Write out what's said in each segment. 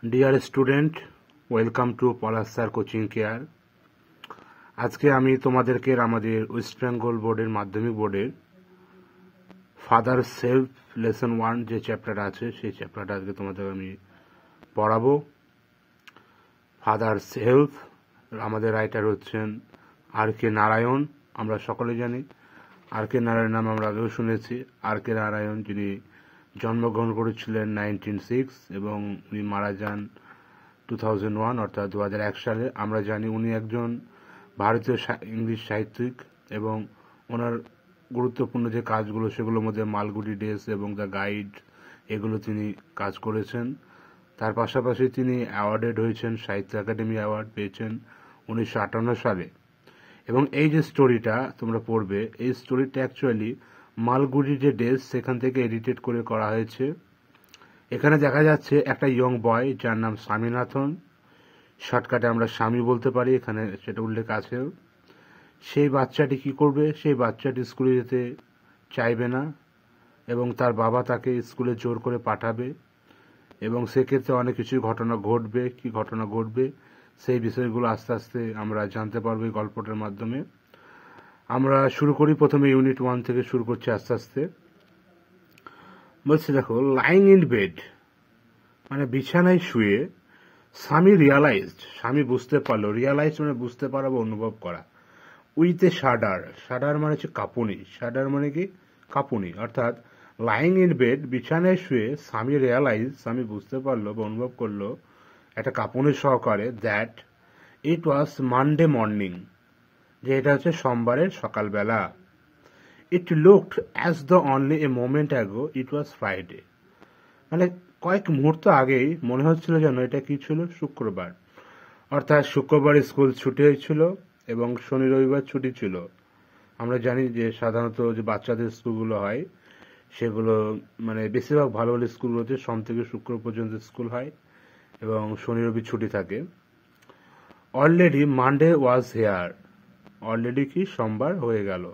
Dear student, welcome to Palash sir coaching care. আজকে আমি তোমাদেরকে আমাদের ওয়েস্ট বেঙ্গল বোর্ডের মাধ্যমিক বোর্ডের ফাদার সেলফ লেসন 1 যে চ্যাপ্টারটা আছে সেই চ্যাপ্টারটা আজকে তোমাদের আমি পড়াবো। ফাদার সেলফ আমাদের রাইটার হচ্ছেন আর কে নারায়ণ। আমরা সকলে জানি আর কে নারায়ণ নাম আমরা আগেও শুনেছি। আর কে নারায়ণ যিনি জন্মগ্রহণ করেছিলেন 1906 এবং উনি মারা যান 2001 অর্থাৎ 2001 সালে। আমরা জানি উনি একজন ভারতীয় ইংলিশ সাহিত্যিক এবং ওনার গুরুত্বপূর্ণ যে কাজগুলো সেগুলোর মধ্যে মালগুডি ডেস এবং দ্য গাইড এগুলো তিনি কাজ করেছেন। তার পাশাপাশি তিনি অ্যাওয়ার্ডেড হয়েছেন, সাহিত্য একাডেমি অ্যাওয়ার্ড পেয়েছেন 1958 সালে। এবং এই যে স্টোরিটা তোমরা পড়বে, এই স্টোরিটা অ্যাকচুয়ালি মালগুডি যে ডেস সেখান থেকে এডিটেড করে করা হয়েছে। এখানে দেখা যাচ্ছে একটা ইয়ং বয় যার নাম স্বামীনাথন, শর্টকাটে আমরা স্বামী বলতে পারি, এখানে সেটা উল্লেখ আছে। সেই বাচ্চাটি কি করবে? সেই বাচ্চাটি স্কুলে যেতে চাইবে না এবং তার বাবা তাকে স্কুলে জোর করে পাঠাবে এবং সেক্ষেত্রে অনেক কিছু ঘটনা ঘটবে। কি ঘটনা ঘটবে সেই বিষয়গুলো আস্তে আস্তে আমরা জানতে পারবো এই গল্পটার মাধ্যমে। আমরা শুরু করি, প্রথমে ইউনিট 1 থেকে শুরু করছি আস্তে আস্তে। বলছে দেখো, লাইং ইন বেড মানে বিছানায় শুয়ে স্বামী রিয়ালাইজড, স্বামী বুঝতে পারলো, রিয়ালাইজ মানে বুঝতে পারা বা অনুভব করা, উইথ এ শাডার, শাডার মানে হচ্ছে কাঁপুনি, শাডার মানে কি কাঁপুনি, অর্থাৎ লাইং ইন বেড বিছানায় শুয়ে স্বামী রিয়ালাইজ, স্বামী বুঝতে পারলো বা অনুভব করলো একটা কাঁপুনি সহকারে, that it was Monday morning, যে এটা হচ্ছে সোমবারের সকালবেলা। It looked as the only a moment ago it was Friday, মানে কয়েক মুহূর্ত আগেই মনে হচ্ছিল যেন এটা কি ছিল, শুক্রবার। অর্থাৎ শুক্রবার স্কুল ছুটি হয়েছিল এবং শনি রবিবার ছুটি ছিল। আমরা জানি যে সাধারণত যে বাচ্চাদের স্কুলগুলো হয় সেগুলো মানে বেশিরভাগ ভালো ভালো স্কুলগুলোতে সোম থেকে শুক্র পর্যন্ত স্কুল হয় এবং শনি রবি ছুটি থাকে। অলরেডি মানডে ওয়াজ হেয়ার, অলরেডি কি সোমবার হয়ে গেল।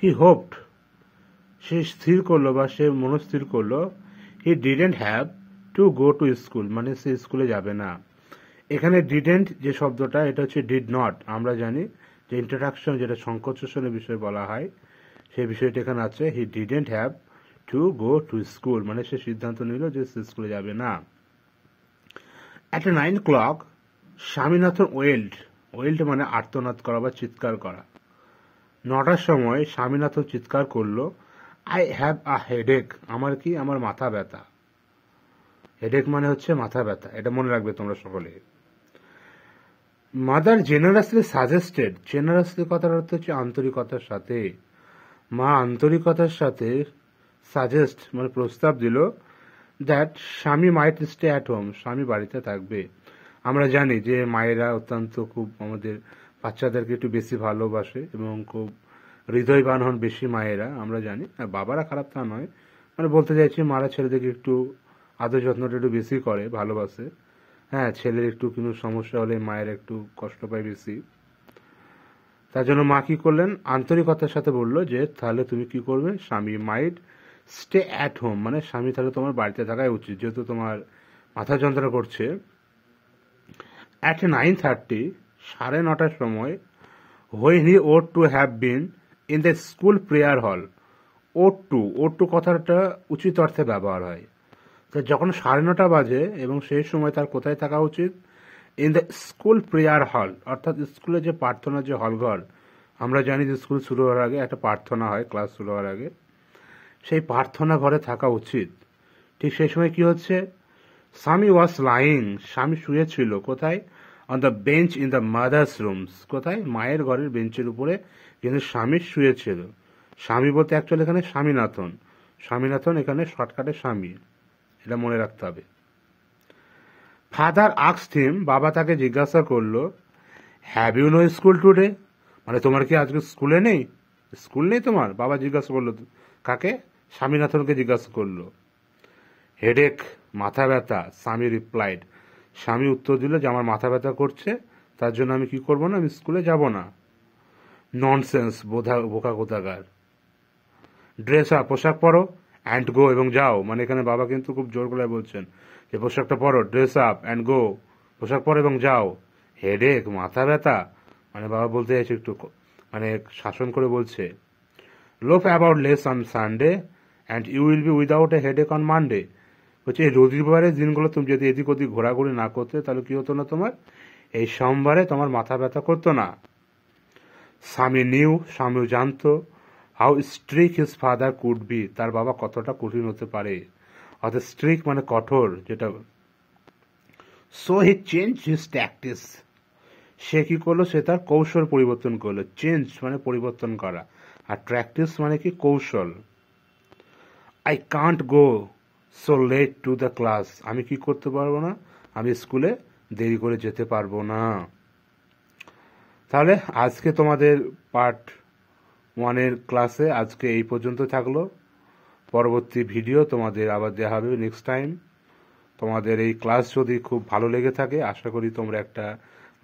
হি হোপড, সে স্থির করলো বা সে মনস্থির করলো, he didn't have to go to school, মানে সে স্কুলে যাবে না। এখানে ডিডেন্ট যে শব্দটা এটা হচ্ছে ডিড নট। আমরা জানি যে ইন্ট্রোডাকশন যেটা সংকোচনের বিষয়ে বলা হয় সেই বিষয়টা এখানে আছে। He didn't have to go to school মানে সে সিদ্ধান্ত নিল যে সে স্কুলে যাবে না। At 9 o'clock Swaminathan well, well মানে আর্তনাদ করা বা চিৎকার করা। 9টার সময় স্বামীনাথন চিৎকার করলো, আই হ্যাভ আ হেডেক, আমার কি, আমার মাথা ব্যথা। হেডেক মানে হচ্ছে মাথা ব্যথা, এটা মনে রাখবে তোমরা সকলে। মাদার জেনারাসলি সাজেস্টেড, জেনারাসলি কথার অর্থ হচ্ছে আন্তরিকতার সাথে। মা আন্তরিকতার সাথে সাজেস্ট মানে প্রস্তাব দিল, দ্যাট স্বামী মাইট স্টে অ্যাট হোম, স্বামী বাড়িতে থাকবে। আমরা জানি যে মায়েরা অত্যন্ত খুব আমাদের বাচ্চাদেরকে একটু বেশি ভালোবাসে এবং খুব হৃদয়বান হন বেশি মায়েরা, আমরা জানি। আর বাবারা খারাপ তা নয়, মানে বলতে চাইছি মারা ছেলেদেরকে একটু আদর যত্নটা একটু বেশি করে, ভালোবাসে। হ্যাঁ, ছেলের একটু কিন্তু সমস্যা হলে মায়ের একটু কষ্ট পায় বেশি। তার জন্য মা কি করলেন, আন্তরিকতার সাথে বললো যে তাহলে তুমি কি করবে, স্বামী মাইট স্টে অ্যাট হোম, মানে স্বামী তাহলে তোমার বাড়িতে থাকাই উচিত যেহেতু তোমার মাথা যন্ত্রণা করছে। অ্যাট 9:30, 9:30 সময়, when he ought to have been in the school prayer hall, ought to কথাটা উচিত অর্থে ব্যবহার হয়। তো যখন 9:30 বাজে এবং সেই সময় তার কোথায় থাকা উচিত, ইন দ্য স্কুল প্রেয়ার হল, অর্থাৎ স্কুলে যে প্রার্থনার যে হলঘর, আমরা জানি যে স্কুল শুরু হওয়ার আগে একটা প্রার্থনা হয়, ক্লাস শুরু হওয়ার আগে, সেই প্রার্থনা ঘরে থাকা উচিত। ঠিক সেই সময় কি হচ্ছে, স্বামী ওয়াজ লাইং, স্বামী শুয়েছিল কোথায়, on the bench in the mother's rooms, কোথায়, মায়ের ঘরের বেঞ্চের উপরে কিন্তু স্বামী শুয়েছিল। স্বামী বলতে অ্যাকচুয়ালি এখানে স্বামীনাথন, স্বামীনাথন এখানে শর্টকাটে স্বামী, এটা মনে রাখতে হবে। ফাদার আস্কড হিম, বাবা তাকে জিজ্ঞাসা করলো, have you no school today, মানে তোমার কি আজকে স্কুলে নেই, স্কুল নেই তোমার, বাবা জিজ্ঞাসা করলো কাকে, স্বামীনাথনকে জিজ্ঞাসা করলো। হেডেক মাথা ব্যথা, স্বামী রিপ্লাইড, স্বামী উত্তর দিল যে আমার মাথা ব্যথা করছে, তার জন্য আমি কি করবো না, আমি স্কুলে যাব না। ননসেন্স, বোকা কোথাকার। ড্রেস আপ, পোশাক পরো, অ্যান্ড গো এবং যাও, মানে এখানে বাবা কিন্তু খুব জোর গলায় বলছেন যে পোশাকটা পরো, ড্রেস আপ অ্যান্ড গো, পোশাক পরো এবং যাও। হেডেক, মাথা ব্যথা, মানে বাবা বলতে চাইছে একটু মানে শাসন করে বলছে। Love about less on Sunday and you will be without a headache on Monday. হচ্ছে এই রবিবারের দিনগুলো তুমি যদি এদিক ওদিক ঘোরাঘুরি না করতে তাহলে কি হতো না তোমার, এই সোমবারে তোমার মাথা ব্যথা করতো না। স্বামী জানতো how strict his father could be, তার বাবা কতটা কঠিন হতে পারে, অর্থাৎ স্ট্রিক মানে কঠোর যেটা। So he change his tactics, সে কি করলো, সে তার কৌশল পরিবর্তন করলো। চেঞ্জ মানে পরিবর্তন করা, আর প্র্যাকটিস মানে কি কৌশল। I can't go so late to the class, আমি কি করতে পারবো না, আমি স্কুলে দেরি করে যেতে পারবো না। তাহলে আজকে তোমাদের পার্ট 1-এর ক্লাসে আজকে এই পর্যন্ত থাকলো। পরবর্তী ভিডিও তোমাদের আবার দেওয়া হবে নেক্সট টাইম। তোমাদের এই ক্লাস যদি খুব ভালো লেগে থাকে আশা করি তোমরা একটা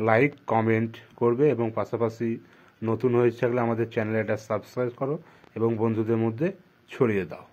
লাইক কমেন্ট করবে এবং পাশাপাশি নতুন হয়ে থাকলে আমাদের চ্যানেলে একটা সাবস্ক্রাইব করো এবং বন্ধুদের মধ্যে ছড়িয়ে দাও।